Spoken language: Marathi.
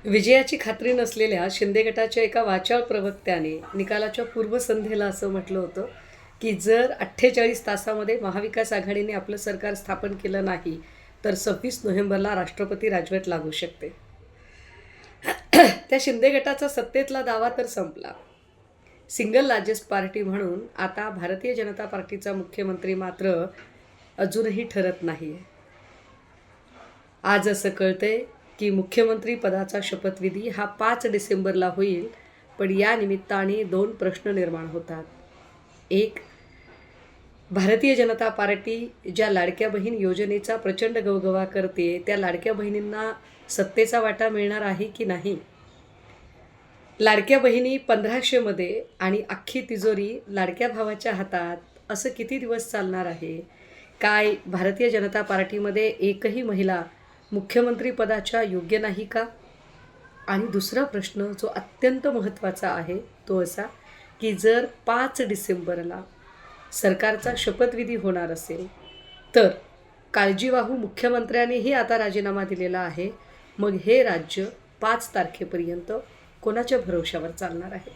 विजयाची खात्री नसलेल्या शिंदे गटाच्या एका वाचाळ प्रवक्त्याने निकालाच्या पूर्वसंध्येला असं म्हटलं होतं की जर 48 तासामध्ये महाविकास आघाडीने आपलं सरकार स्थापन केलं नाही तर 26 नोव्हेंबरला राष्ट्रपती राजवट लागू शकते. त्या शिंदे गटाचा सत्तेतला दावा तर संपला. सिंगल लार्जेस्ट पार्टी म्हणून आता भारतीय जनता पार्टीचा मुख्यमंत्री मात्र अजूनही ठरत नाही आहे. आज असं कळतंय की मुख्यमंत्री पदाचा शपथविधी हा 5 डिसेंबरला होईल. पण या निमित्ताने 2 प्रश्न निर्माण होतात. एक, भारतीय जनता पार्टी ज्या लाडक्या बहीण योजनेचा प्रचंड गवगवा करते त्या लाडक्या बहिणींना सत्तेचा वाटा मिळणार आहे की नाही. लाडक्या बहिणी 1500 मध्ये आणि अख्खी तिजोरी लाडक्या भावाच्या हातात, असं किती दिवस चालणार आहे. काय भारतीय जनता पार्टीमध्ये एकही महिला मुख्यमंत्री पदाच्या योग्य नाही का. आणि दुसरा प्रश्न जो अत्यंत महत्त्वाचा आहे तो असा की जर 5 डिसेंबरला सरकारचा शपथविधी होणार असेल तर काळजीवाहू मुख्यमंत्र्यांनीही आता राजीनामा दिलेला आहे. मग हे राज्य 5 तारखेपर्यंत कोणाच्या भरवशावर चालणार आहे.